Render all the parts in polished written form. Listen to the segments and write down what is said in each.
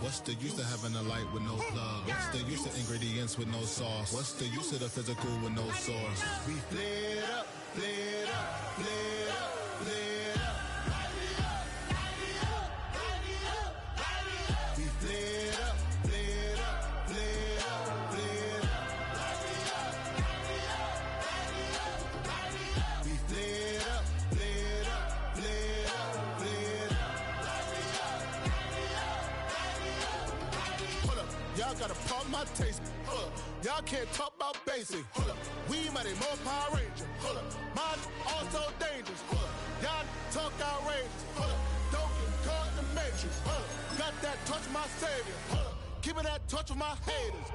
What's the use of having a light with no plug? What's the use of ingredients with no sauce? What's the use of the physical with no source? We flared up, flared up, flared up, flared up. We flared up, flared up, flared up, flared up. We flared up, flared up, flared up, flared up. Hold up, y'all got a problem, my taste. Hold up, y'all can't talk about basic. Hold up, we mighty more Power Ranger. Hold up, mine also dangerous. Hold up, y'all talk outrageous. Hold up, don't get caught in the matrix. Hold up, got that touch my savior. Hold up, keeping that touch with my haters.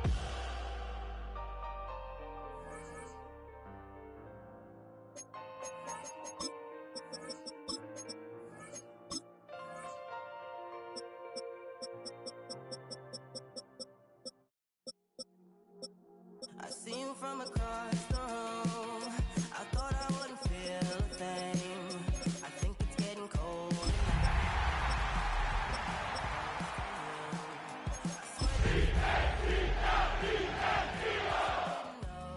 I see you from across the room. I thought I wouldn't feel a thing. I think it's getting cold.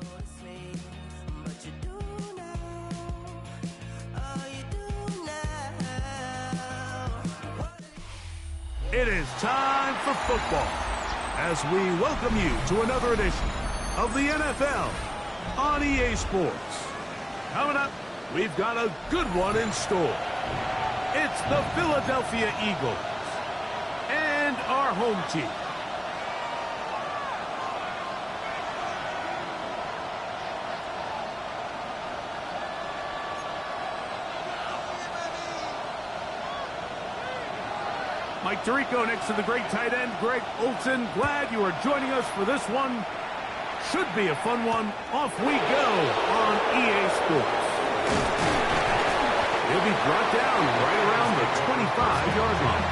Notice me, but you do now. Oh, you do now. It is time for football as we welcome you to another edition of the NFL on EA Sports. Coming up, we've got a good one in store. It's the Philadelphia Eagles and our home team. Mike Tirico next to the great tight end, Greg Olson. Glad you are joining us for this one. Should be a fun one. Off we go on EA Sports. He'll be brought down right around the 25-yard line.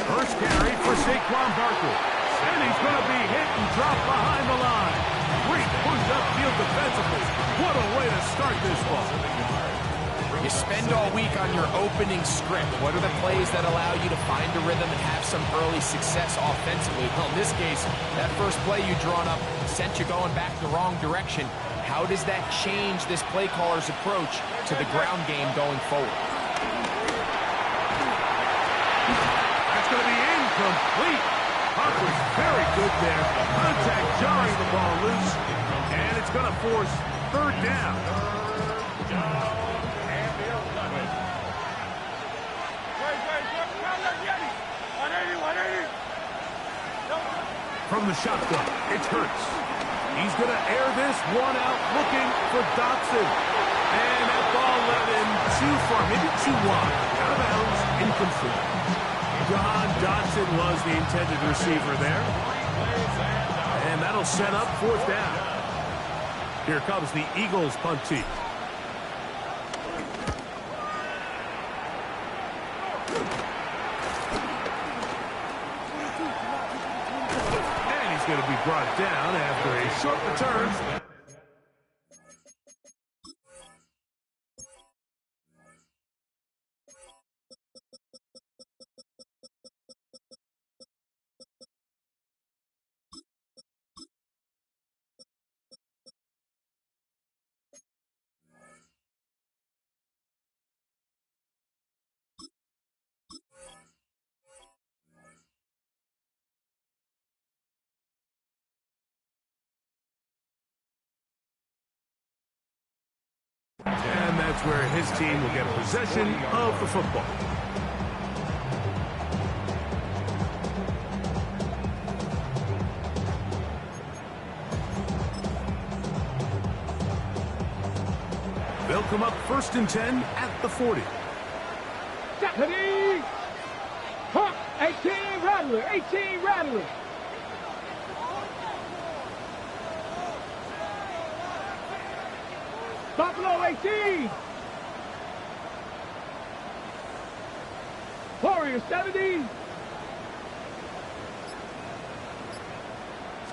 First carry for Saquon Barkley. And he's going to be hit and dropped behind the line. Great push upfield defensively. What a way to start this ball. You spend all week on your opening script. What are the plays that allow you to find a rhythm and have some early success offensively? Well, in this case, that first play you drawn up sent you going back the wrong direction. How does that change this play caller's approach to the ground game going forward? That's going to be incomplete. Hunt was very good there. Contact jarring the ball loose. And it's going to force third down. From the shotgun, it's Hurts. He's going to air this one out, looking for Dotson. And that ball led him too far, maybe too wide. Out of bounds, incomplete. John Dotson was the intended receiver there. And that'll set up fourth down. Here comes the Eagles punt team. And he's going to be brought down after a short return. And that's where his team will get possession of the football. They'll come up 1st and 10 at the 40. 18 Rattler, 18 Rattler. Buffalo 18. Warrior 70.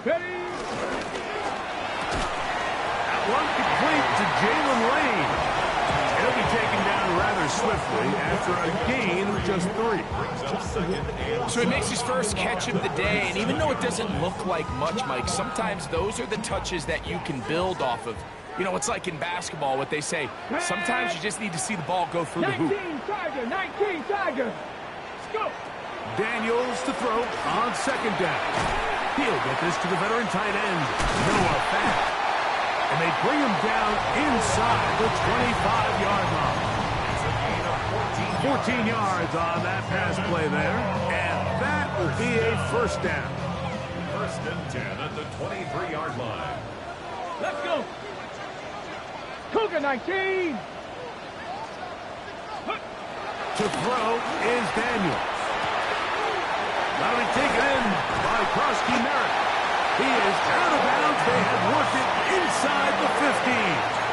Ready? That one complete to Jalen Lane. He'll be taken down rather swiftly after a gain of just 3. So he makes his first catch of the day, and even though it doesn't look like much, Mike, sometimes those are the touches that you can build off of. You know, it's like in basketball, what they say, sometimes you just need to see the ball go through the hoop. 19 Tiger, 19 Tiger. Let's go. Daniels to throw on second down. He'll get this to the veteran tight end, Noah Fant. And they bring him down inside the 25-yard line. 14 yards on that pass play there. And that will be a first down. First and 10 at the 23-yard line. Let's go. Cougar 19. To throw is Daniels. Now be taken in by Krosky Merritt. He is out of bounds. They have worked it inside the 15.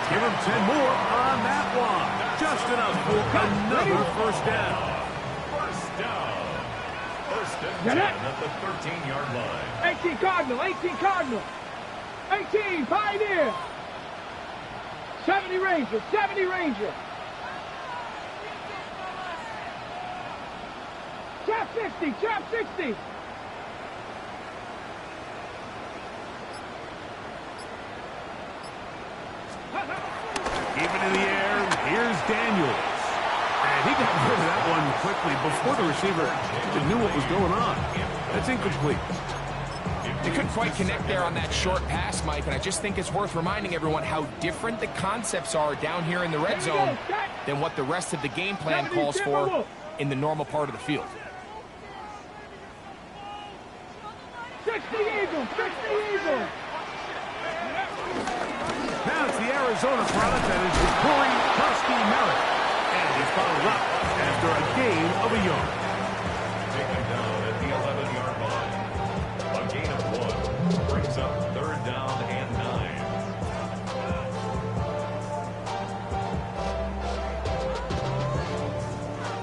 Give him 10 more on that one. Just enough for another first down. First down. First and 10 at the 13-yard line. 18 Cardinal, 18 Cardinal. 18 Pioneer. 70 Ranger, 70 Ranger. Trap 60, trap 60. Even in the air, here's Daniels. And he got rid of that one quickly before the receiver even knew what was going on. That's incomplete. They couldn't quite connect there on that short pass, Mike, and I just think it's worth reminding everyone how different the concepts are down here in the red zone than what the rest of the game plan calls for in the normal part of the field. 60 Eagles, 60 Eagles. Now it's the Arizona product that is Corey Krosky Merritt. And he's followed up after a gain of a yard. Taken down at the 11-yard line. A gain of 1 brings up third down and 9.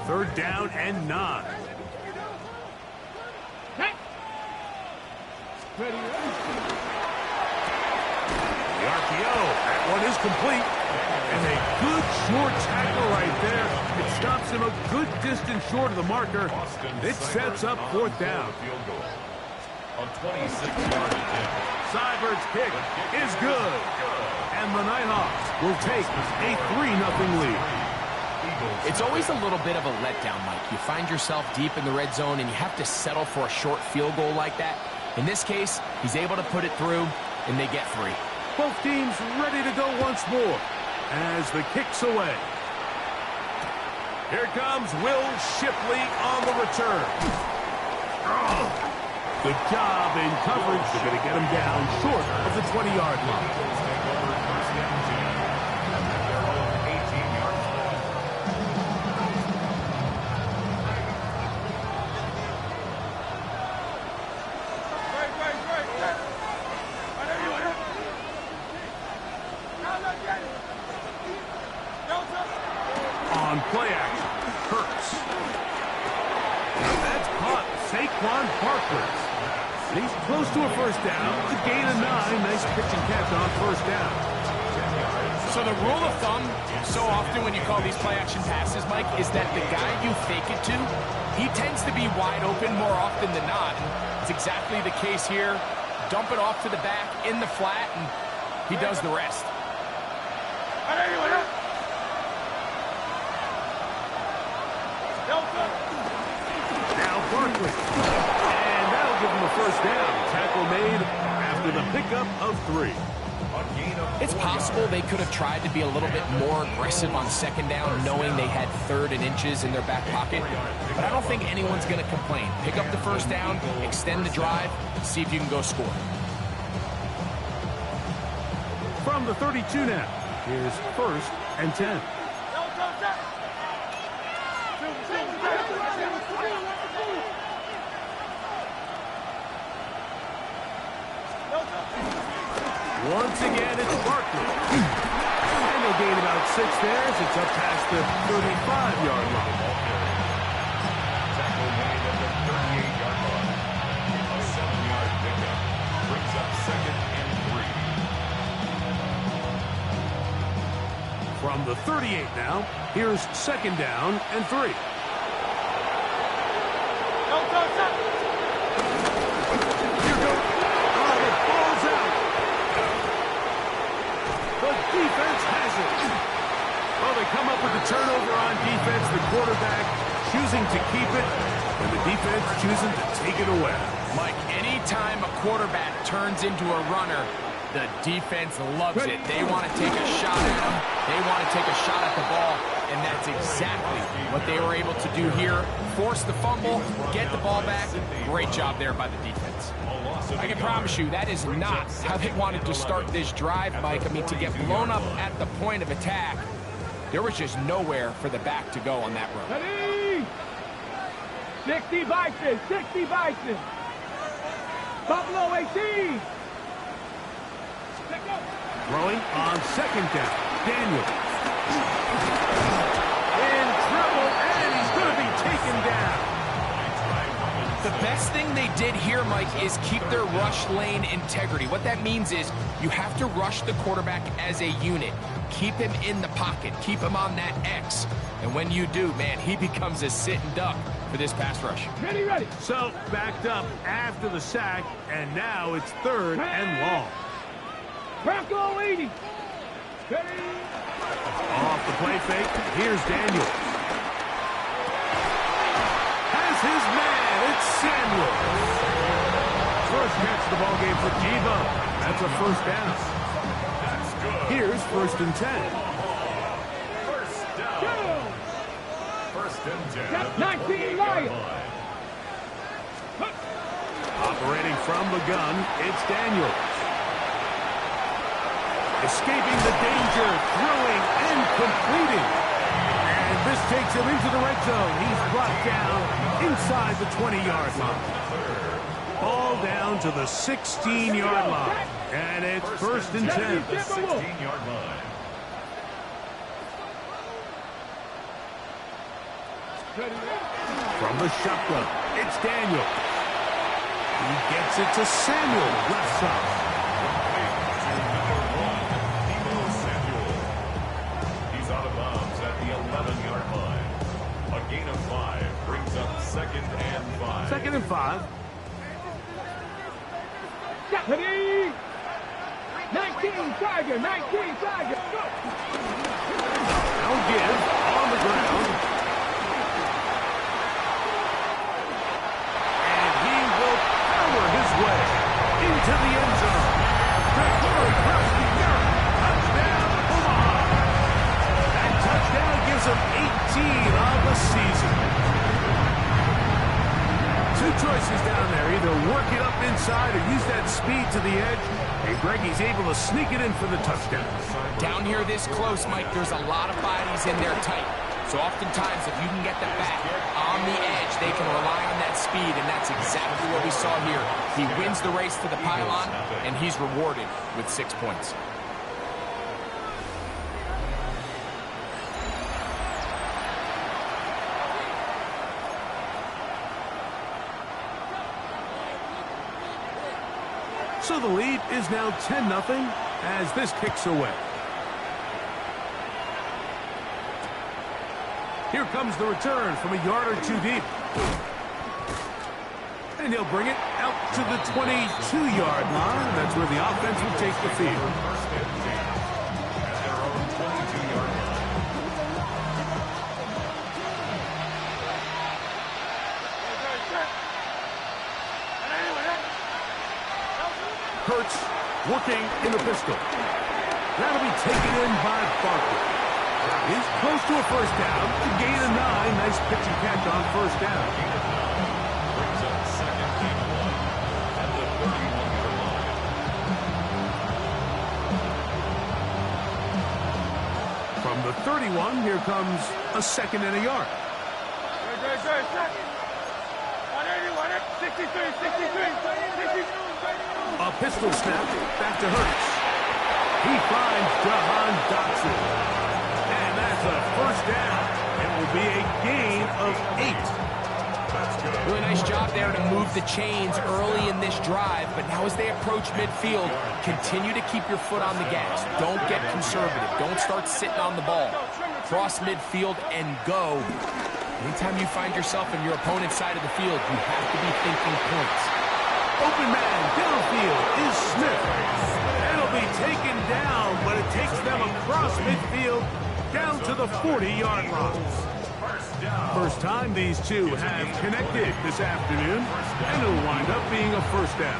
Third down and 9. Ready, ready. The RPO, that one is complete. And a good short tackle right there. It stops him a good distance short of the marker. It sets up fourth down. Field goal. A 26-yard attempt. Seibert's kick is good. And the Nighthawks will take a 3-0 lead. It's always a little bit of a letdown, Mike. You find yourself deep in the red zone and you have to settle for a short field goal like that. In this case, he's able to put it through, and they get 3. Both teams ready to go once more as the kick's away. Here comes Will Shipley on the return. Oh, good job in coverage. They're going to get him down short of the 20-yard line. On play action, Hurts. That's caught. Saquon Barkley. He's close to a first down. It's a gain of 9. Nice pitch and catch on first down. So the rule of thumb, so often when you call these play-action passes, Mike, is that the guy you fake it to, he tends to be wide open more often than not. And it's exactly the case here. Dump it off to the back in the flat, and he does the rest. Now Barkley. And that'll give him a first down. Tackle made after the pickup of 3. It's possible they could have tried to be a little bit more aggressive on second down, knowing they had 3rd and inches in their back pocket. But I don't think anyone's going to complain. Pick up the first down, extend the drive, see if you can go score. From the 32 now, here's 1st and 10. Once again, it's Barkley. And they'll gain about 6 there as it's up past the 35-yard line. Tackle made at the 38-yard line. A 7-yard pickup. From the 38 now, here's second down and 3. Here goes. Oh, the ball's out. The defense has it. Well, they come up with the turnover on defense. The quarterback choosing to keep it, and the defense choosing to take it away. Mike, anytime a quarterback turns into a runner, the defense loves it. They want to take a shot at him. They want to take a shot at the ball, and that's exactly what they were able to do here. Force the fumble, get the ball back. Great job there by the defense. I can promise you that is not how they wanted to start this drive, Mike. I mean, to get blown up at the point of attack, there was just nowhere for the back to go on that run. Ready? 60 Bison, 60 Bison. Buffalo 18. Throwing on second down. Daniel. In trouble, and he's going to be taken down. The best thing they did here, Mike, is keep their rush lane integrity. What that means is you have to rush the quarterback as a unit. Keep him in the pocket. Keep him on that X. And when you do, man, he becomes a sitting duck for this pass rush. Ready, ready. So, backed up after the sack, and now it's third and long. Bronco 80. Ready. Off the play fake, here's Daniel. Has his man, it's Samuel. First catch of the ball game for Jiva. That's a first down. Here's first and 10. First down. First and 10. 19 Lions. Operating from the gun, it's Daniel. Escaping the danger, throwing and completing. And this takes him into the red zone. He's brought down inside the 20-yard line. Ball down to the 16-yard line. And it's first and 10. The 16-yard line. From the shotgun, it's Daniel. He gets it to Samuel, left side. He's out of bounds at the 11-yard line. A gain of 5 brings up second and 5. Second and 5. Ready. 19 Tiger, 19 Tiger. Go. Now give on the ground. And he will power his way into the end zone. Touchdown, Omaha. That touchdown gives him 18 on the season. Two choices down there. Either work it up inside or use that speed to the edge. And Greggy's able to sneak it in for the touchdown. Down here this close, Mike, there's a lot of bodies in there tight. So oftentimes, if you can get the back on the edge, they can rely on that speed, and that's exactly what we saw here. He wins the race to the pylon, and he's rewarded with 6 points. So the lead is now 10-0 as this kicks away. Here comes the return from a yard or two deep. And he'll bring it out to the 22-yard line. That's where the offense will take the field. First and 10 at their own 22-yard line. Hurts working in the pistol. That'll be taken in by Barkley. He's close to a first down. A gain of 9. Nice pitch and catch on first down. Brings up second and 1 at the 31-yard line. From the 31, here comes a second and a yard. 63, 63. A pistol snap back to Hurts. He finds Jahan Dotson. And that's a first down. It will be a gain of 8. Really nice job there to move the chains early in this drive, but now as they approach midfield, continue to keep your foot on the gas. Don't get conservative. Don't start sitting on the ball. Cross midfield and go. Anytime you find yourself in your opponent's side of the field, you have to be thinking points. Open man downfield is Smith. It'll be taken down, but it takes them across midfield down to the 40-yard line. First time these two have connected this afternoon, and it'll wind up being a first down.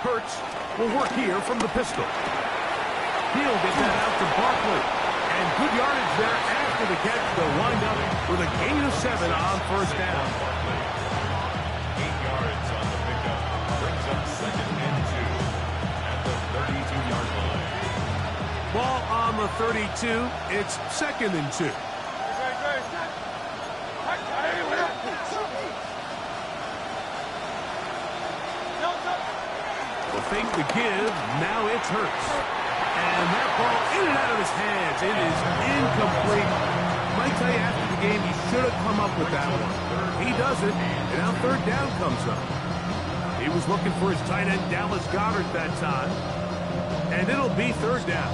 Hurts will work here from the pistol. He'll get that out to Barkley. And good yardage there after the catch. They'll wind up with a gain of 7 on first down. 8 yards on the pickup. Brings up 2nd and 2 at the 32-yard line. Ball on the 32. It's 2nd and 2. The fake the give. Now it's Hurts. And that ball in and out of his hands. It is incomplete. Might tell you after the game he should have come up with that one. He doesn't, and now third down comes up. He was looking for his tight end Dallas Goedert that time. And it'll be third down.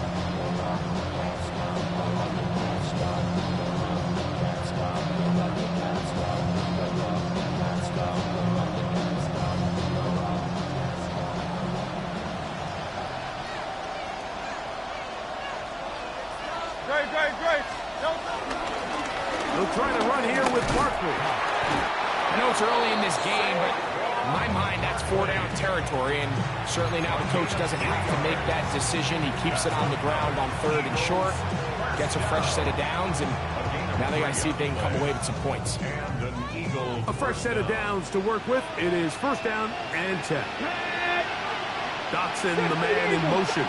They'll try to run here with Barkley. I know it's early in this game, but in my mind, that's 4-down territory, and certainly now the coach doesn't have to make that decision. He keeps it on the ground on 3rd and short, gets a fresh set of downs, and now they got to see if they can come away with some points. A fresh set of downs to work with. It is 1st down and 10. Dotson, the man in motion.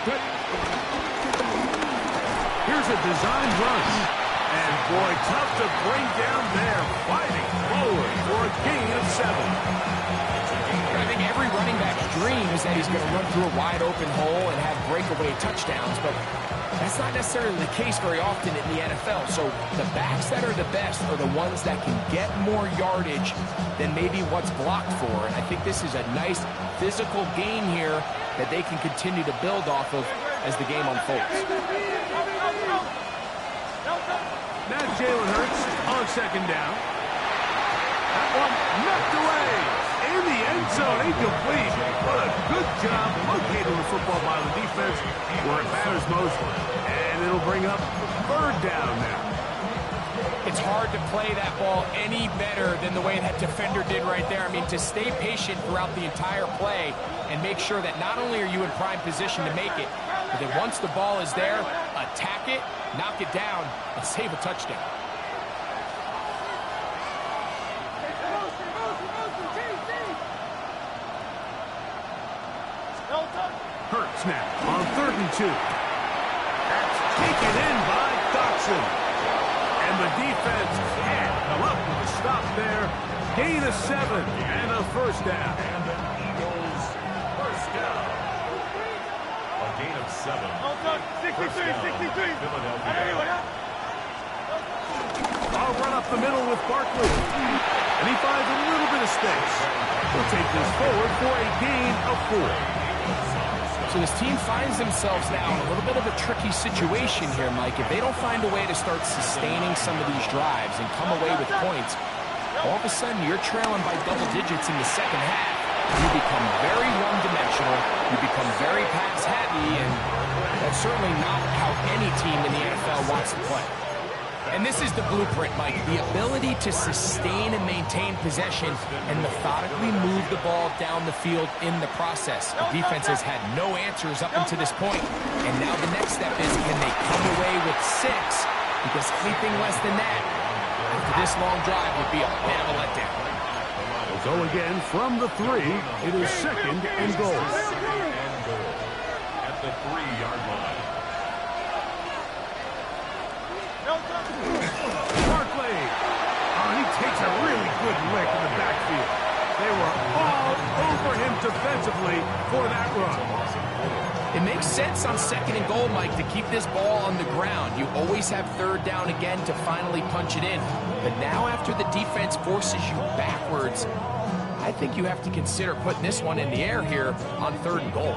Here's a design run. And, boy, tough to bring down there. Fighting forward for a gain of 7. I think every running back's dream is that he's going to run through a wide-open hole and have breakaway touchdowns, but that's not necessarily the case very often in the NFL. So the backs that are the best are the ones that can get more yardage than maybe what's blocked for. And I think this is a nice physical gain here that they can continue to build off of as the game unfolds. Now Jalen Hurts on 2nd down. That one knocked away in the end zone, incomplete. What a good job locating the football by the defense where it matters most. And it'll bring up 3rd down now. It's hard to play that ball any better than the way that defender did right there. I mean, to stay patient throughout the entire play and make sure that not only are you in prime position to make it, but that once the ball is there, attack it, knock it down, and save a touchdown. Hurts now on 3rd and 2. That's taken in by Dotson. And the defense can't come up with a stop there. Gain of 7 and a 1st down. And the Eagles first down. A gain of 7. 63. Philadelphia. I'll run up the middle with Barkley. And he finds a little bit of space. We'll take this forward for a gain of 4. So this team finds themselves now in a little bit of a tricky situation here, Mike. If they don't find a way to start sustaining some of these drives and come away with points, all of a sudden you're trailing by double digits in the second half. You become very one-dimensional, you become very pass-heavy, and that's certainly not how any team in the NFL wants to play. And this is the blueprint, Mike. The ability to sustain and maintain possession and methodically move the ball down the field in the process. The defense has had no answers up until this point. And now the next step is, can they come away with 6? Because anything less than that, after this long drive, would be a bit of a letdown. We'll go again from the 3. It is 2nd and goal. At the 3-yard line. quick in the backfield. They were all over him defensively for that run. It makes sense on 2nd and goal, Mike, to keep this ball on the ground. You always have 3rd down again to finally punch it in. But now after the defense forces you backwards, I think you have to consider putting this one in the air here on 3rd and goal.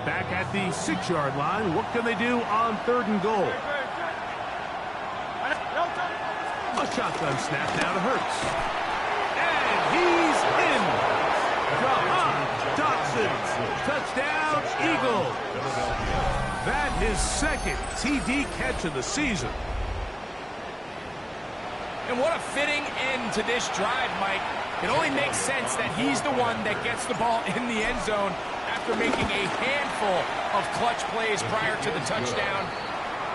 Back at the 6-yard line, what can they do on 3rd and goal? A shotgun snap now to Hurts. And he's in. Dotson, touchdown, Eagles. That is 2nd TD catch of the season. And what a fitting end to this drive, Mike. It only makes sense that he's the one that gets the ball in the end zone after making a handful of clutch plays prior to the touchdown.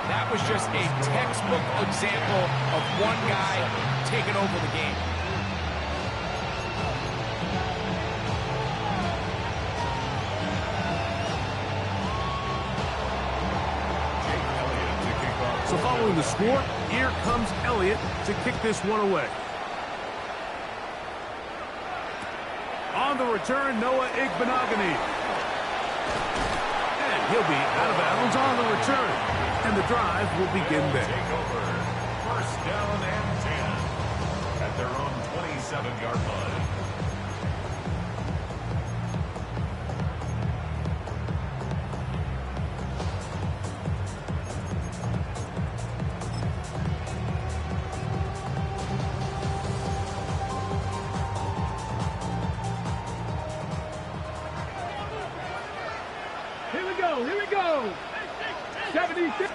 That was just a textbook example of one guy taking over the game. So following the score, here comes Elliott to kick this one away. On the return, Noah Igbenogany. And he'll be out of bounds on the return. And the drive will begin there. Take over. 1st down and 10 at their own 27-yard line. Here we go. 76.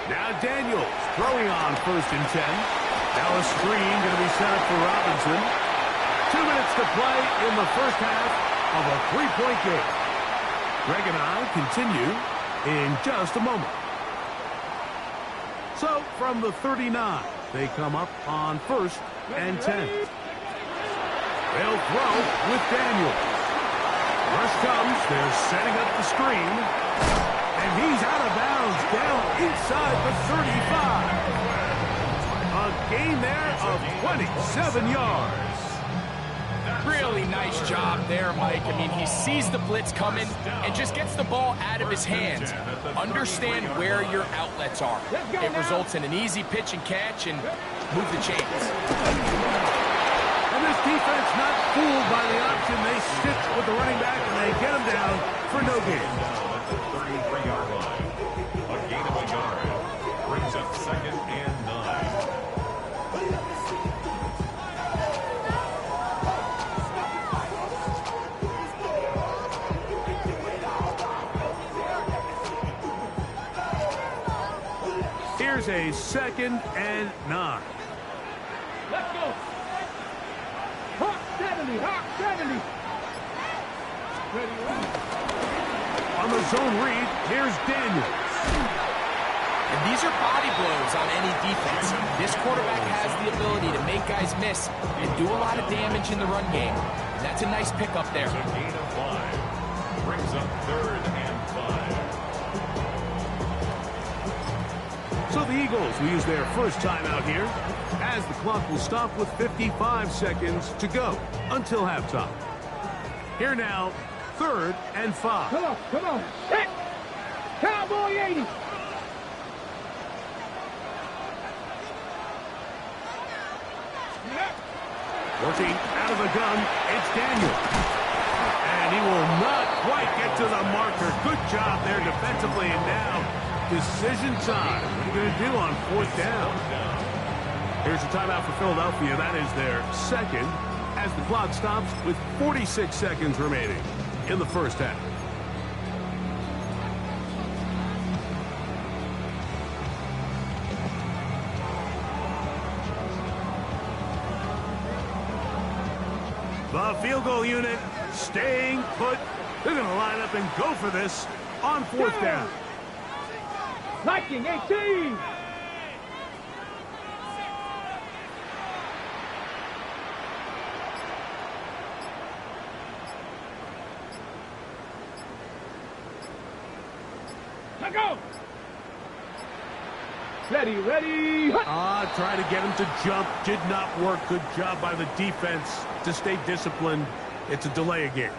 Now Daniels throwing on 1st and 10. Now a screen going to be set up for Robinson. 2 minutes to play in the first half of a 3-point game. Greg and I continue in just a moment. So from the 39, they come up on 1st and 10. They'll throw with Daniels. Rush comes. They're setting up the screen. And he's out of bounds down inside the 35. A gain there of 27 yards. Really nice job there, Mike. I mean, he sees the blitz coming and just gets the ball out of his hands. Understand where your outlets are. It results in an easy pitch and catch and move the chains. And this defense not fooled by the option. They stick with the running back and they get him down for no gain. At the 33-yard line. A gain of a yard. Brings up 2nd and 9. Here's a 2nd and 9. Let's go. Hawk 70. Hawk 70. Ready, On the zone read, here's Daniels. And these are body blows on any defense. This quarterback has the ability to make guys miss and do a lot of damage in the run game. And that's a nice pickup there. A gain of 5. Brings up 3rd and 5. So the Eagles will use their first timeout here as the clock will stop with 55 seconds to go until halftime. Here now, 3rd and 5. Come on, come on. Hit. Cowboy 80. Working out of the gun, it's Daniel. And he will not quite get to the marker. Good job there defensively, and now decision time. What are you going to do on 4th down? Here's a timeout for Philadelphia. That is their 2nd as the clock stops with 46 seconds remaining in the first half. The field goal unit staying put. They're going to line up and go for this on 4th down. Viking 18. Let's go. Steady, ready. Trying to get him to jump. Did not work. Good job by the defense to stay disciplined. It's a delay again.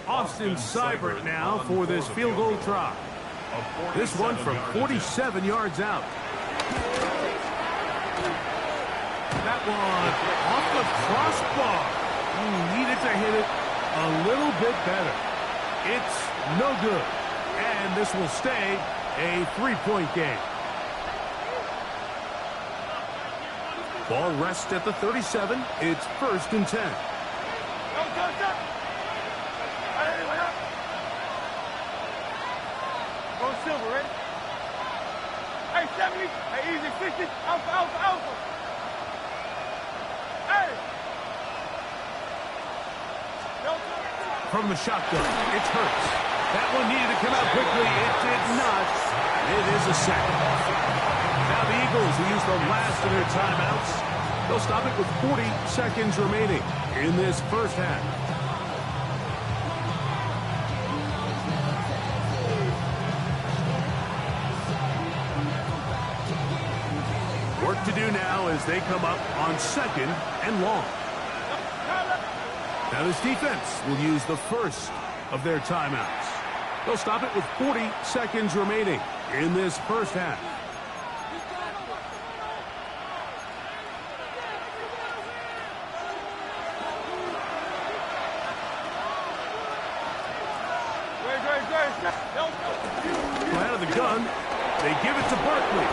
Austin Seibert now for this field goal try. This one from 47 yards out. That one off the crossbar. Needed to hit it a little bit better. It's no good. And this will stay a 3-point game. Ball rests at the 37. It's 1st and 10. Go Silver, ready? Hey, 70. Hey, easy, 60. Alpha, alpha, alpha. Hey. From the shotgun, it's Hurts. That one needed to come out quickly. It did not. It is a sack. Now the Eagles will use the last of their timeouts. They'll stop it with 40 seconds remaining in this first half. Work to do now as they come up on 2nd and long. Now this defense will use the first of their timeouts. They'll stop it with 40 seconds remaining in this first half. Out of the gun, they give it to Barkley.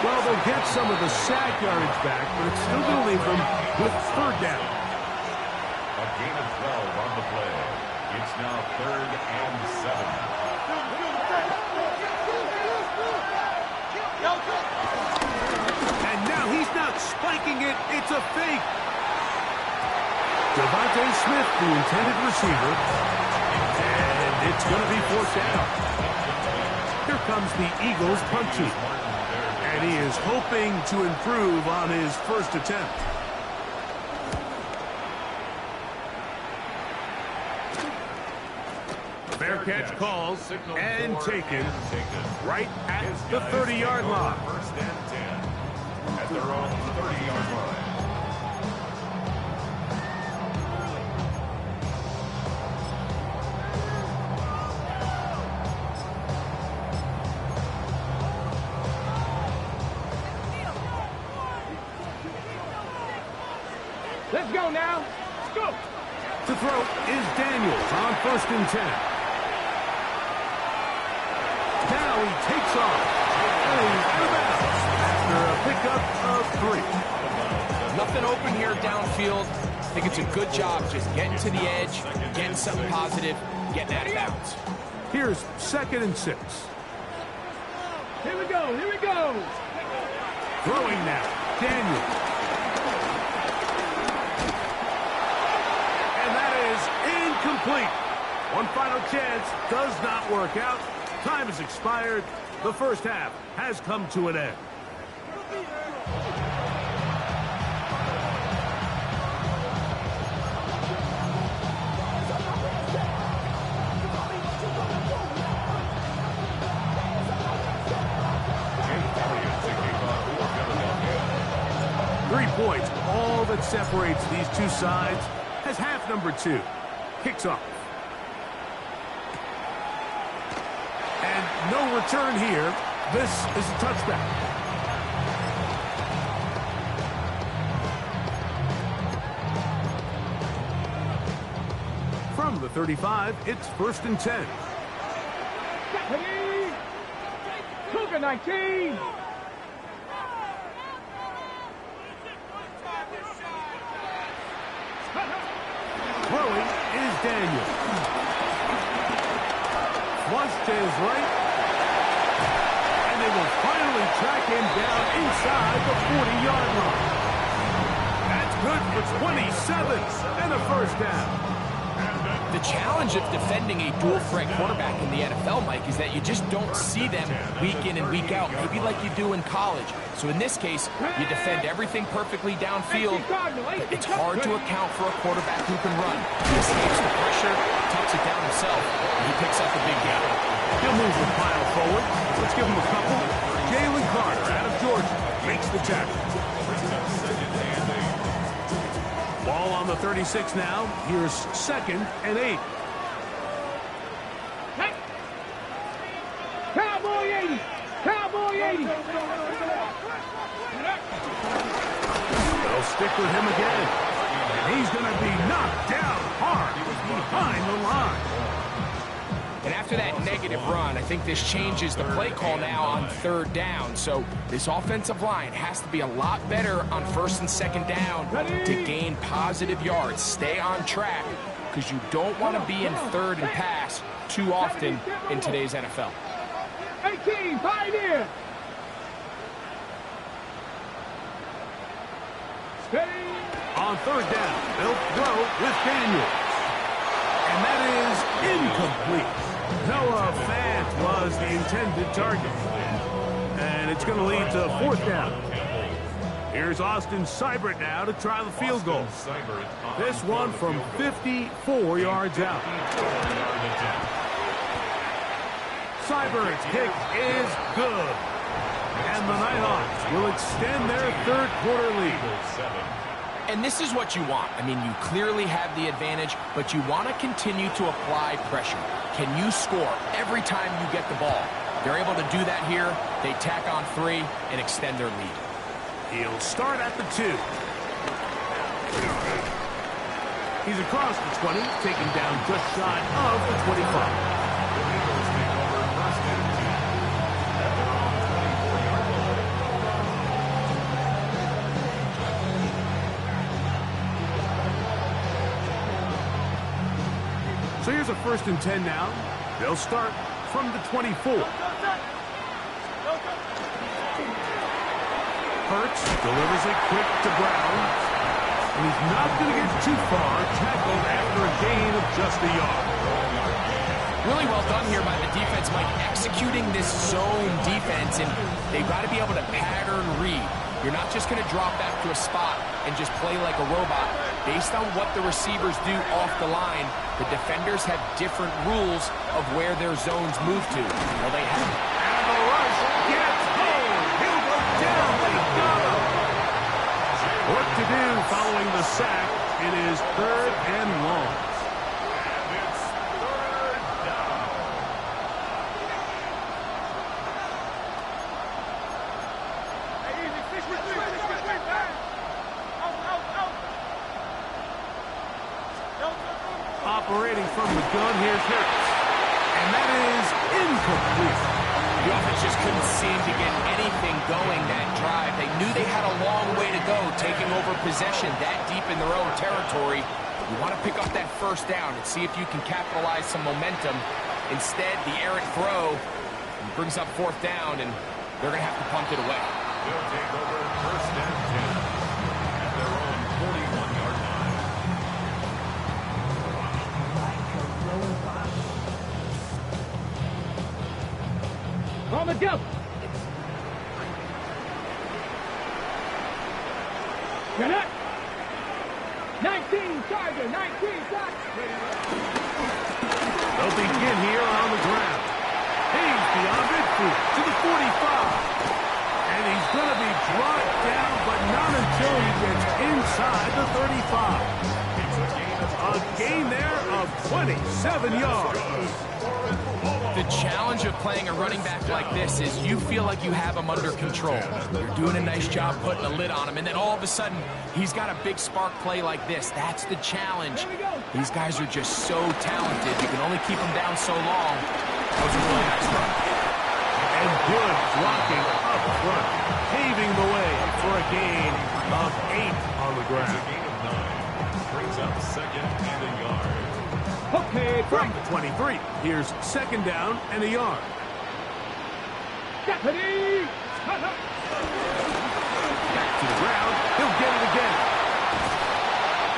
Well, they'll get some of the sack yardage back, but it's still going to leave them with 3rd down. A gain of 12 on the play. It's now 3rd and 7. And now he's not spiking it. It's a fake. Devontae Smith, the intended receiver. And it's going to be 4th down. Here comes the Eagles punt team. And he is hoping to improve on his first attempt. Fair catch calls and taken right at the 30-yard line. 1st and 10 at their own 30-yard line. Let's go now. Let's go. To throw is Daniels on 1st and 10. Now he takes off. And he's out of bounds after a pickup of 3. Nothing open here downfield. I think it's a good job just getting to the edge, getting something positive, getting out of bounds. Here's 2nd and 6. Here we go. Here we go. Throwing now. Daniels. Incomplete. One final chance does not work out. Time has expired. The first half has come to an end. Points, all that separates these two sides, as half number 2 kicks off. And no return here. This is a touchback. From the 35, it's 1st and 10. Cougar 19. Throwing is Daniel. Flush to his right. And they will finally track him down inside the 40-yard line. That's good for 27 and a first down. The challenge of defending a dual-threat quarterback in the NFL, Mike, is that you just don't see them week in and week out, maybe like you do in college. So in this case, you defend everything perfectly downfield, but it's hard to account for a quarterback who can run. He escapes the pressure, tucks it down himself, and he picks up the big gain. He'll move the pile forward. Let's give him a couple. Jalen Carter out of Georgia makes the tackle. Ball on the 36 now. Here's 2nd and 8. Hey. Cowboy 80! Cowboy 80! They'll stick with him again. And he's going to be knocked down hard behind the line. And after that negative run, I think this changes the play call now on 3rd down. So this offensive line has to be a lot better on 1st and 2nd down to gain positive yards. Stay on track, because you don't want to be in 3rd and pass too often in today's NFL. 18, Pioneer! Steady! On 3rd down, they'll throw with Daniels. And that is incomplete. Noah Fant was the intended target. And it's going to lead to 4th down. Here's Austin Seibert now to try the field goal. This one from 54 yards out. Seibert's kick is good. And the Nighthawks will extend their 3rd quarter lead. And this is what you want. I mean, you clearly have the advantage, but you want to continue to apply pressure. Can you score every time you get the ball? They're able to do that here. They tack on 3 and extend their lead. He'll start at the 2. He's across the 20, taken down just shy of the 25. So here's a 1st and 10 now. They'll start from the 24. Hurts delivers it quick to Brown. And he's not going to get too far, tackled after a gain of just a yard. Really well done here by the defense, Mike, executing this zone defense, and they've got to be able to pattern read. You're not just going to drop back to a spot and just play like a robot. Based on what the receivers do off the line, the defenders have different rules of where their zones move to. Well, they have. And the rush gets home. He'll go down. They got him. What to do following the sack? It is 3rd and long. And it's 3rd down. Hey, easy, fish, Operating from the gun, here's Hurts. And that is incomplete. The offense just couldn't seem to get anything going that drive. They knew they had a long way to go, taking over possession that deep in their own territory. You want to pick up that 1st down and see if you can capitalize some momentum. Instead, the errant throw brings up 4th down, and they're going to have to punt it away. They'll take over 1st and 10 at their own 41-yard line. On the jump. You're not. 19, Charger, 19, They'll begin here on the ground. He's beyond midfield to the 45. And he's going to be brought down, but not until he gets inside the 35. A gain there of 27 yards. The challenge of playing a running back like this is you feel like you have him under control. You're doing a nice job putting a lid on him, and then all of a sudden, he's got a big spark play like this. That's the challenge. These guys are just so talented. You can only keep them down so long. That was a really nice run. And good blocking up front, paving the way for a gain of 8 on the It's a ground. gain of 9. Brings up 2nd and a yard. Okay, From the 23, here's 2nd down and a yard. Deputy! Back to the ground, he'll get it again.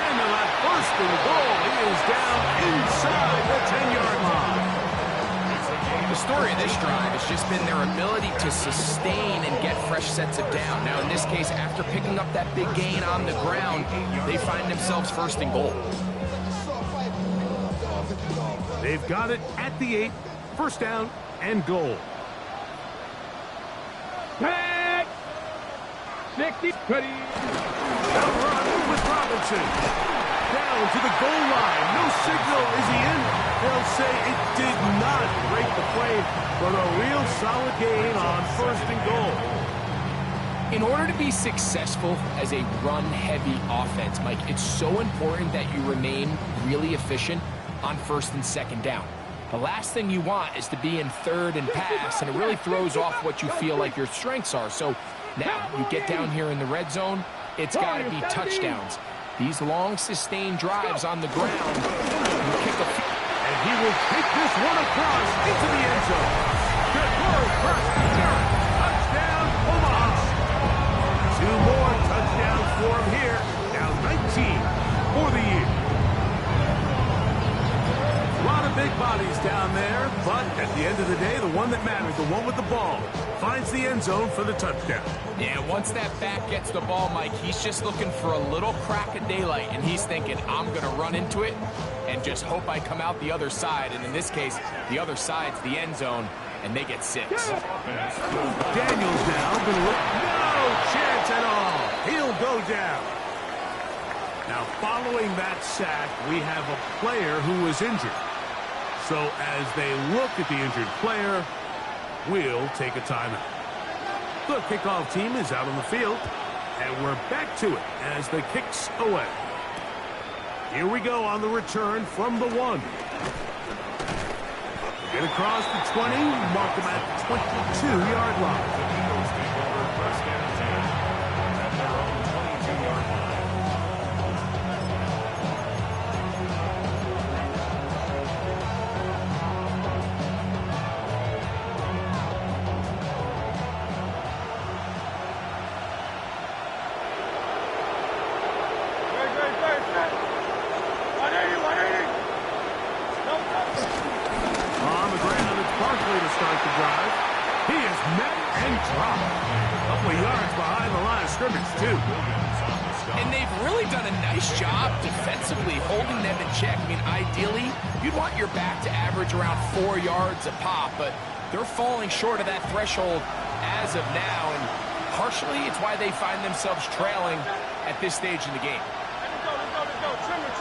And they'll have first and goal. He is down inside the 10-yard line. The story of this drive has just been their ability to sustain and get fresh sets of down. Now, in this case, after picking up that big gain on the ground, they find themselves first and goal. They've got it at the 8, first down and goal. Tag! 60, ready. They'll run with Robinson. Down to the goal line. No signal. Is he in? They'll say it did not break the play, but a real solid gain on first and goal. In order to be successful as a run-heavy offense, Mike, it's so important that you remain really efficient on first and second down. The last thing you want is to be in third and pass, and it really throws off what you feel like your strengths are. So now you get down here in the red zone, it's got to be touchdowns. These long, sustained drives on the ground, you kick a... And he will take this one across into the end zone. Good throw, first down, touchdown, Omaha. 2 more touchdowns for him here. Now 19 for the year. A lot of big bodies down there, but at the end of the day, the one that matters, the one with the ball, finds the end zone for the touchdown. Yeah, once that back gets the ball, Mike, he's just looking for a little crack of daylight, and he's thinking, I'm going to run into it and just hope I come out the other side. And in this case, the other side's the end zone, and they get 6. Daniels now going to look. No chance at all. He'll go down. Now, following that sack, we have a player who was injured. So as they look at the injured player, we'll take a timeout. The kickoff team is out on the field, and we're back to it as the kicks away. Here we go on the return from the 1. Get across the 20, mark them at 22-yard line. First and 10 at their own 22-yard line. And they've really done a nice job defensively holding them in check. I mean, ideally, you'd want your back to average around 4 yards a pop, but they're falling short of that threshold as of now, and partially it's why they find themselves trailing at this stage in the game. Let's go. Trim it.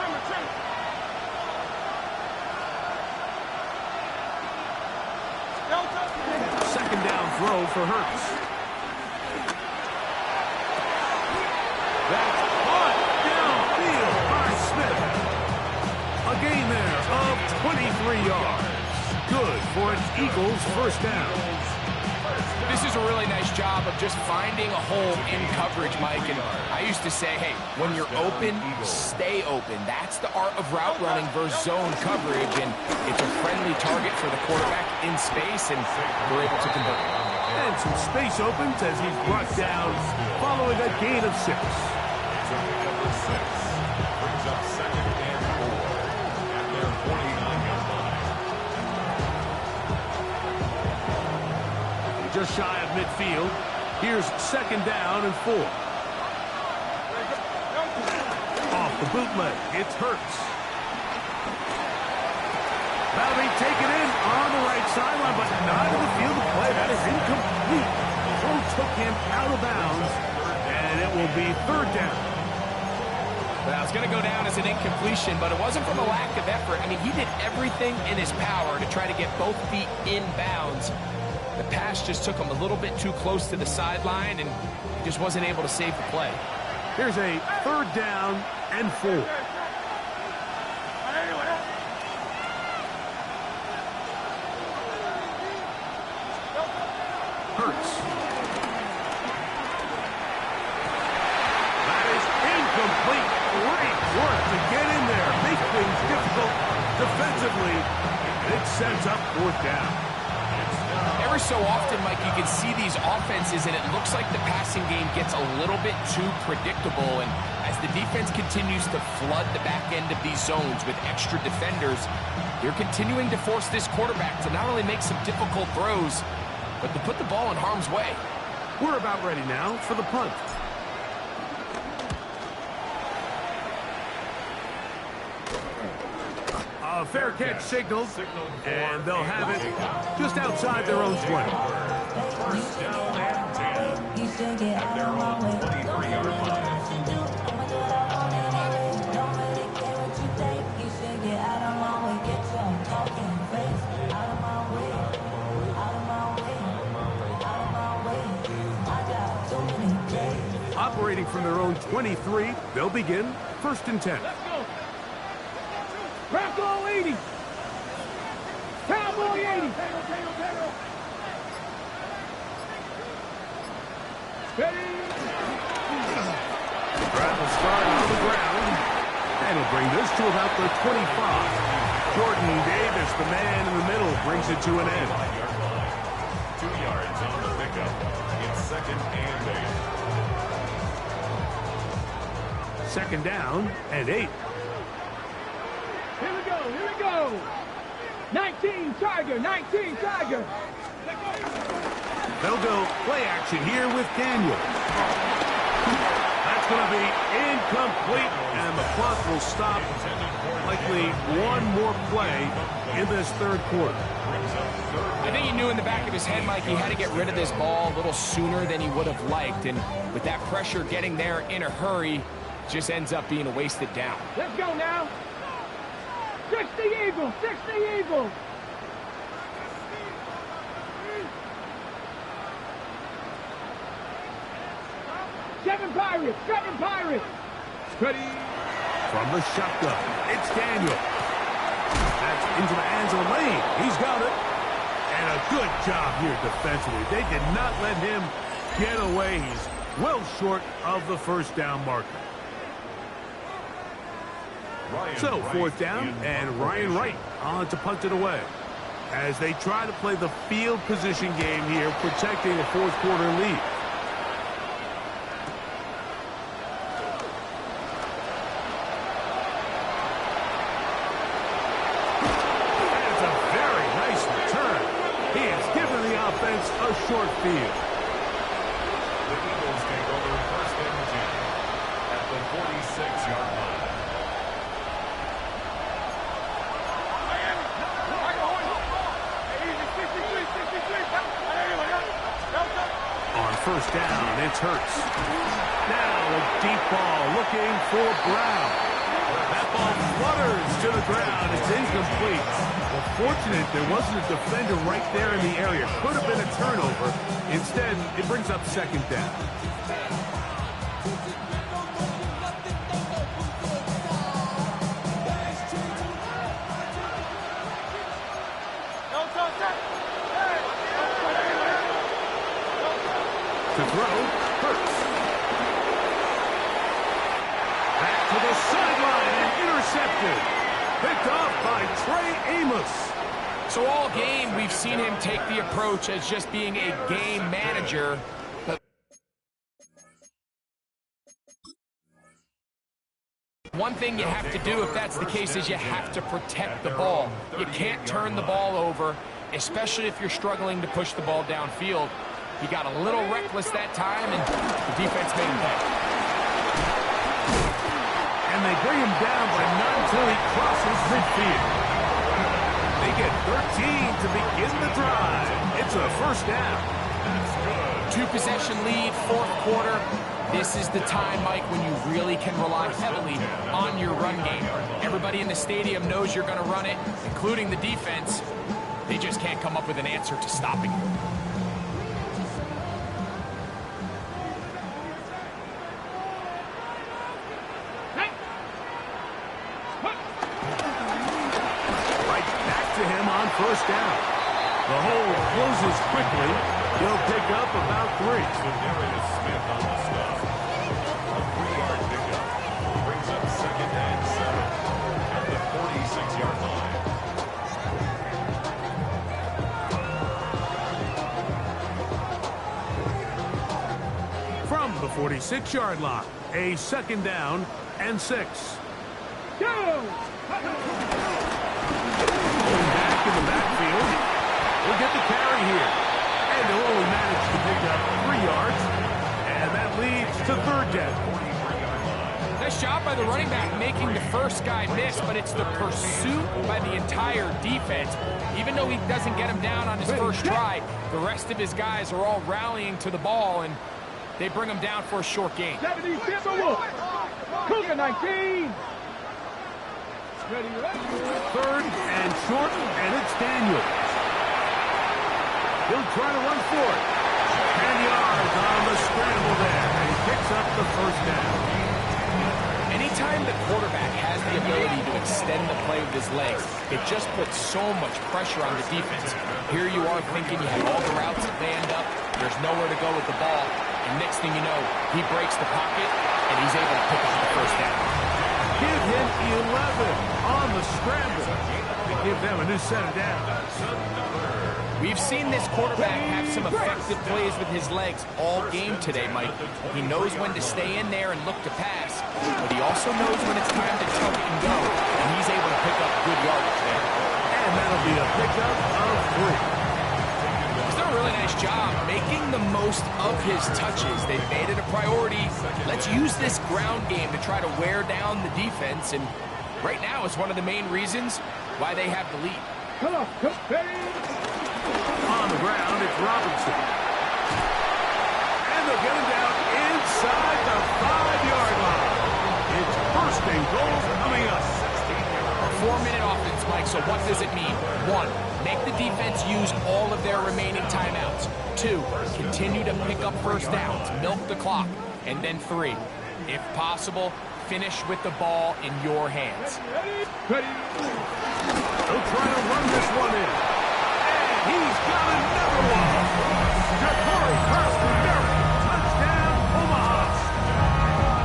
Second down throw for Hurts. That's caught downfield by Smith. A gain there of 23 yards. Good for an Eagles first down. This is a really nice job of just finding a hole in coverage, Mike. And I used to say, hey, when you're open, stay open. That's the art of route running versus zone coverage. And it's a friendly target for the quarterback in space, and we're able to convert. And some space opens as he's brought down following a gain of 6. Number 6 brings up second and 4 at their 49-yard line. Just shy of midfield. Here's second down and 4. Off the bootleg, it's Hurts. Now they take it in on the right sideline, but not in the field of play. That is incomplete. The throw took him out of bounds, and it will be third down. Well, it's going to go down as an incompletion, but it wasn't from a lack of effort. I mean, he did everything in his power to try to get both feet in bounds. The pass just took him a little bit too close to the sideline, and he just wasn't able to save the play. Here's a third down and 4. Hurts. That is incomplete. Great work to get in there. Make things difficult defensively. It sets up fourth down. Every so often, Mike, you can see these offenses, and it looks like the passing game gets a little bit too predictable. And as the defense continues to flood the back end of these zones with extra defenders, they're continuing to force this quarterback to not only make some difficult throws, but to put the ball in harm's way. We're about ready now for the punt. A fair catch signaled, and they'll have it just outside their own 20. First down and 10 at their own 23-yard line. Operating from their own 23, they'll begin 1st and 10. Let's go. Bronco 80. Cowboy 80. Ready. Bradley starting on the ground, and he'll bring this to about the 25. Jordan Davis, the man in the middle, brings it to an end. 2 yards on the pickup. It's 2nd and 8. 2nd down and 8. Here we go. 19 Tiger, 19 Tiger. They'll go play action here with Daniel. That's going to be incomplete, and the clock will stop. Likely one more play in this 3rd quarter. I think he knew in the back of his head, Mike, he had to get rid of this ball a little sooner than he would have liked. And with that pressure getting there in a hurry, just ends up being a wasted down. Let's go now. 60 Eagles, 60 Eagles. Seven Pirates. Ready. From the shotgun, it's Daniel. That's into the hands of the lane. He's got it. And a good job here defensively. They did not let him get away. He's well short of the 1st down marker. So 4th down, and Ryan Wright on to punt it away. As they try to play the field position game here, protecting a 4th quarter lead. That's a very nice return. He has given the offense a short field. The Eagles take over 1st and 10 at the 46-yard line. On 1st down, it's Hurts. Now a deep ball looking for Brown. That ball flutters to the ground. It's incomplete. Well, fortunate there wasn't a defender right there in the area. Could have been a turnover. Instead, it brings up 2nd down. To throw, Hurts. Back to the sideline and intercepted. Picked off by Trey Amos. So all game, we've seen him take the approach as just being a game manager. But one thing you have to do if that's the case is you have to protect the ball. You can't turn the ball over, especially if you're struggling to push the ball downfield. He got a little reckless that time, and the defense made him pay. And they bring him down, but not until he crosses midfield. They get 13 to begin the drive. It's a 1st down. 2-possession lead, 4th quarter. This is the time, Mike, when you really can rely heavily on your run game. Everybody in the stadium knows you're going to run it, including the defense. They just can't come up with an answer to stopping it. On 1st down. The hole closes quickly. He'll pick up about 3. Darius Smith on the stop. A 3-yard pickup brings up 2nd and 7 at the 46-yard line. 6-yard line. A 2nd down and 6. Go! Going back in the backfield. He'll get the carry here. And he'll only manage to pick up 3 yards. And that leads to 3rd down. Nice job by the running back making the first guy miss, but it's the pursuit by the entire defense. Even though he doesn't get him down on his first try, the rest of his guys are all rallying to the ball, and they bring him down for a short gain. 70 Timberwolf. Cougar 19. Ready, ready. 3rd and short, and it's Daniels. He'll try to run for it. 10 yards on the scramble there, and he picks up the 1st down. Anytime the quarterback has the ability to extend the play with his legs, it just puts so much pressure on the defense. Here you are thinking you have all the routes planned up, there's nowhere to go with the ball, and next thing you know, he breaks the pocket, and he's able to pick up the 1st down. Give him 11 on the scramble to give them a new set of downs. We've seen this quarterback have some effective plays with his legs all game today, Mike. He knows when to stay in there and look to pass, but he also knows when it's time to tuck it and go, and he's able to pick up good yardage there. And that'll be a pickup of 3. He's done a really nice job making the most of his touches. They've made it a priority. Let's use this ground game to try to wear down the defense, and right now it's one of the main reasons why they have the lead. Come on, come on. On the ground, it's Robinson. And they'll get him down inside the 5-yard line. It's 1st and goal coming up. A 4-minute offense, Mike, so what does it mean? 1, make the defense use all of their remaining timeouts. 2, continue to pick up 1st downs, milk the clock. And then 3, if possible, finish with the ball in your hands. Ready. They'll try to run this one in. He's got another one. Ja'Cory Carson-Merritt. Touchdown, Omaha.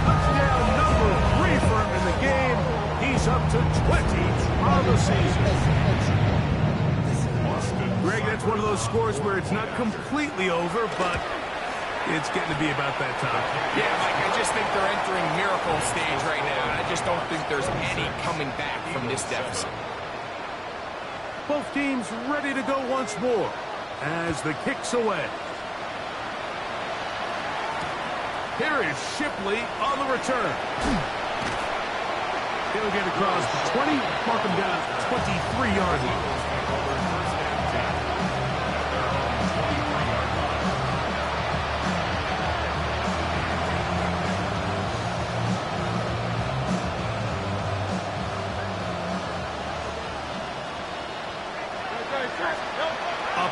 Touchdown number 3 for him in the game. He's up to 20 on the season. Greg, that's one of those scores where it's not completely over, but it's getting to be about that time. Yeah, Mike, I just think they're entering miracle stage right now, and I just don't think there's any coming back from this deficit. Both teams ready to go once more as the kick's away. Here is Shipley on the return. He'll get across the 20, mark him down at the 23-yard line.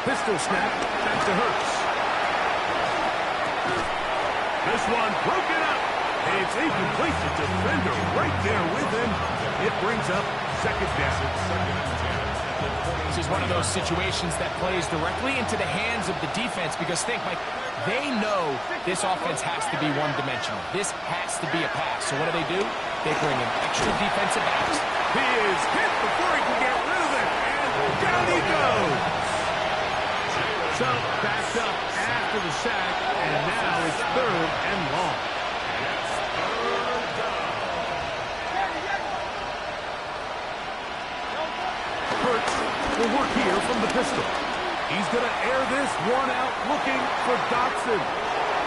Pistol snap, back to Hurts. This one broken up. It's incomplete. The defender right there with him. It brings up 2nd down. This is one of those situations that plays directly into the hands of the defense because think, Mike, they know this offense has to be one-dimensional. This has to be a pass. So what do? They bring in extra defensive backs. He is hit before he can get rid of it, and down he goes. So, backed up after the sack, and now it's 3rd and long. Hurts will work here from the pistol. He's going to air this one out looking for Dotson.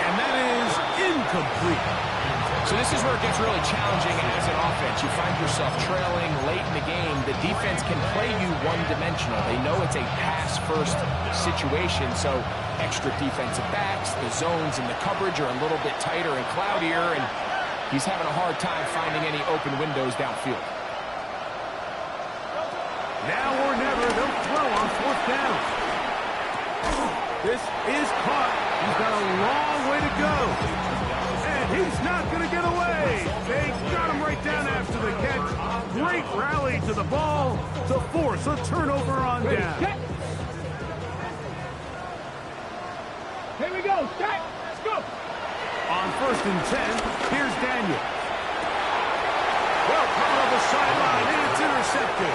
And that is incomplete. So this is where it gets really challenging as an offense. You find yourself trailing late in the game. The defense can play you one-dimensional. They know it's a pass-first situation, so extra defensive backs, the zones and the coverage are a little bit tighter and cloudier, and he's having a hard time finding any open windows downfield. Now or never, they'll throw on 4th down. This is caught. He's got a long way to go. He's not going to get away. They got him right down after the catch. Great rally to the ball to force a turnover on down. Here we go. Set. Let's go. On 1st and 10, here's Daniel. Well, coming off the sideline, and it's intercepted.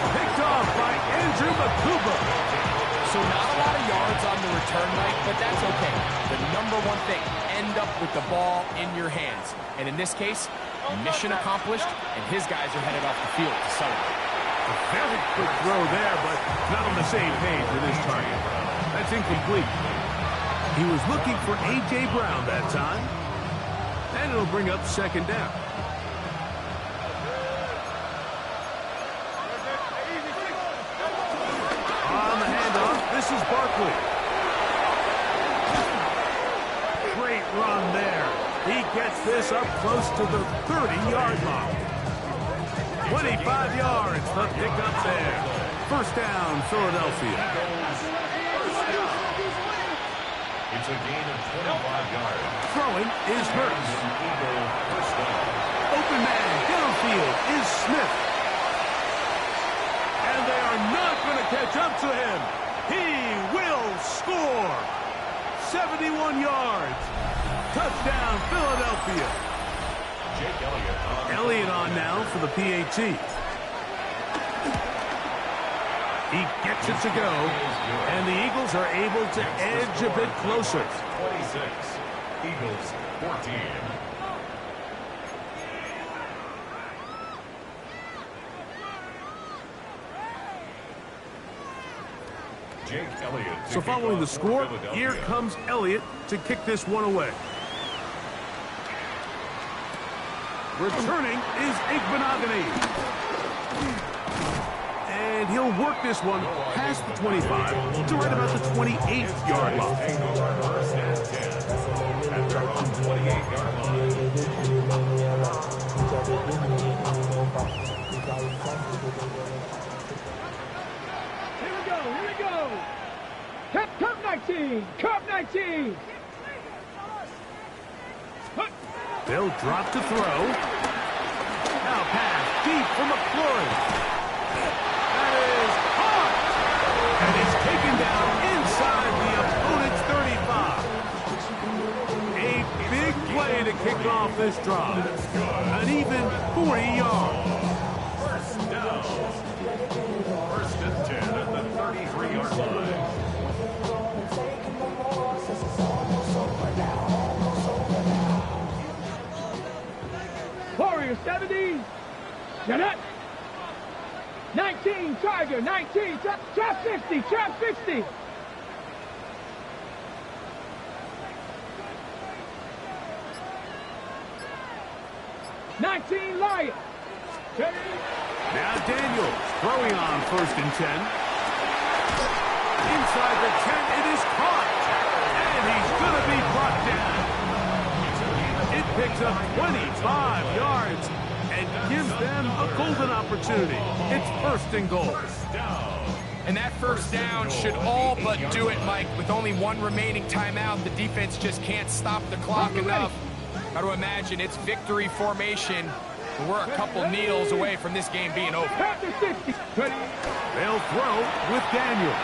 Picked off by Andrew Makuba. So not a lot of yards on the return, Mike, but that's okay. The number one thing, end up with the ball in your hands. And in this case, mission accomplished, and his guys are headed off the field to celebrate. A very quick throw there, but not on the same page with his target. That's incomplete. He was looking for A.J. Brown that time. And it'll bring up second down. On the handoff, this is Barkley. Great run there. He gets this up close to the 30-yard line. 25 yards, the pickup there. First down, Philadelphia. It's a gain of 25 yards. Throwing is Hurts. Open man downfield is Smith. And they are not going to catch up to him. He will score. 71 yards. Touchdown, Philadelphia. Jake Elliott on now for the PAT. He gets it to go, and the Eagles are able to edge a bit closer. 26, Eagles 14. Jake Elliott. So following the score, here comes Elliott to kick this one away. Returning is Igbenogany. And he'll work this one past the 25 to right about the 28-yard line. First and 10 at their own 28-yard line. Here we go. Cup 19. Cup 19. They'll drop to throw. Now pass deep for McLaurin. That is caught. And it's taken down inside the opponent's 35. A big play to kick off this drive. An even 40 yards. First down. First and 10 at the 33-yard line. Warrior 70. Janet. 19. Tiger. 19. Trap 60. Trap 60. Lion. Now Daniels throwing on first and 10. Inside the 10, it is caught. And he's going to be brought down. It picks up 25 yards and gives them a golden opportunity. It's first and goal. And that first down should all but do it, Mike. With only one remaining timeout, the defense just can't stop the clock enough. Got to imagine it's victory formation. We're a couple kneels away from this game being over. They'll throw with Daniel.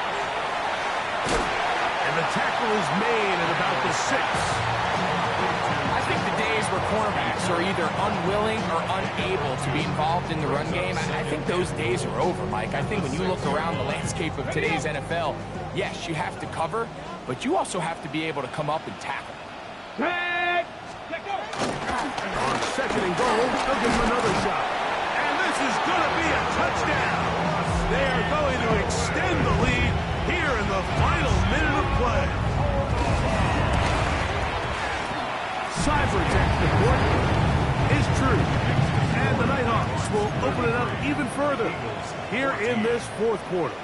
And the tackle is made at about the 6. I think the days where cornerbacks are either unwilling or unable to be involved in the run game, I think those days are over, Mike. I think when you look around the landscape of today's NFL, yes, you have to cover, but you also have to be able to come up and tackle. On second and goal, they'll give him another shot. And this is going to be a touchdown. They are going to extend the lead here in the final minute of play. Cybertech report is true. And the Nighthawks will open it up even further here in this fourth quarter.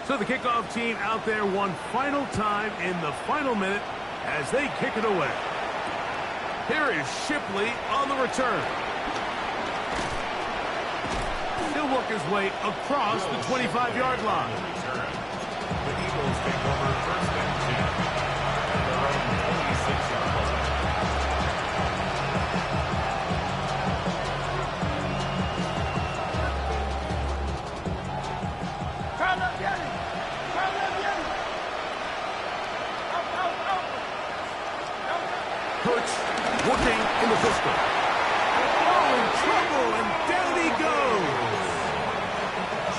So the kickoff team out there one final time in the final minute as they kick it away. Here is Shipley on the return. He'll work his way across the 25-yard line. The Eagles take over first and 10 at their own 26-yard line. Hurts working in the pistol. Oh, in trouble, and down he goes.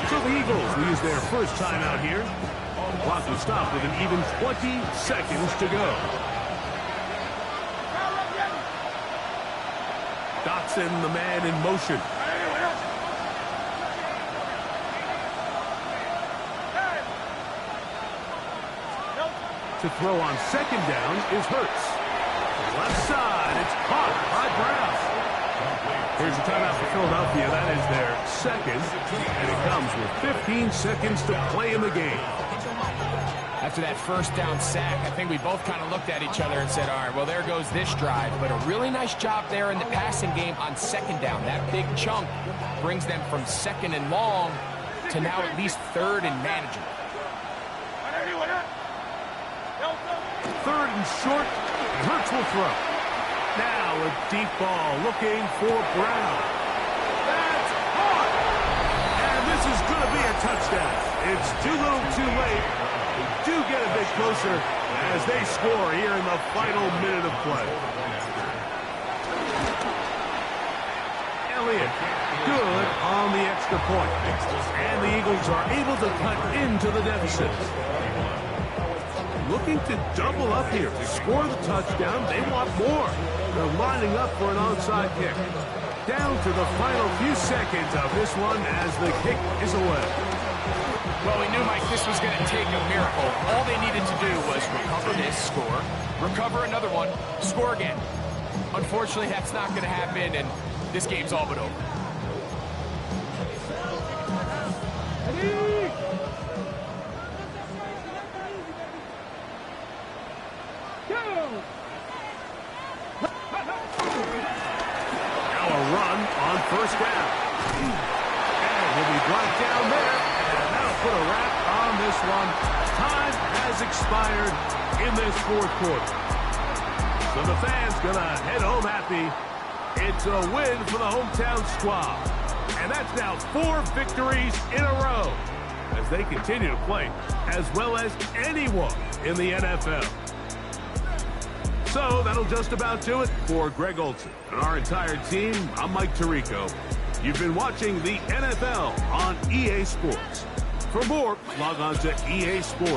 So the Eagles will use their first time out here. clock will stop with an even 20 seconds to go. Dotson, the man in motion. To throw on second down is Hurts. Left side, it's caught by Brown. Here's a timeout for Philadelphia. That is their second, and it comes with 15 seconds to play in the game. After that first down sack, I think we both kind of looked at each other and said, all right, well, there goes this drive. But a really nice job there in the passing game on second down. That big chunk brings them from second and long to now at least third and manageable. Third and short, and Hurts will throw. Now a deep ball looking for Brown. That's caught! And this is going to be a touchdown. It's too little too late. They do get a bit closer as they score here in the final minute of play. Elliott, good on the extra point. And the Eagles are able to cut into the deficit. Looking to double up here. Score the touchdown. They want more. They're lining up for an onside kick. Down to the final few seconds of this one as the kick is away. Well, we knew, Mike, this was going to take a miracle. All they needed to do was recover this, score, recover another one, score again. Unfortunately, that's not going to happen, and this game's all but over. First down. And he'll be brought down there. And that'll put a wrap on this one. Time has expired in this fourth quarter. So the fans going to head home happy. It's a win for the hometown squad. And that's now 4 victories in a row as they continue to play as well as anyone in the NFL. So that'll just about do it for Greg Olsen and our entire team. I'm Mike Tirico. You've been watching the NFL on EA Sports. For more, log on to EA Sports.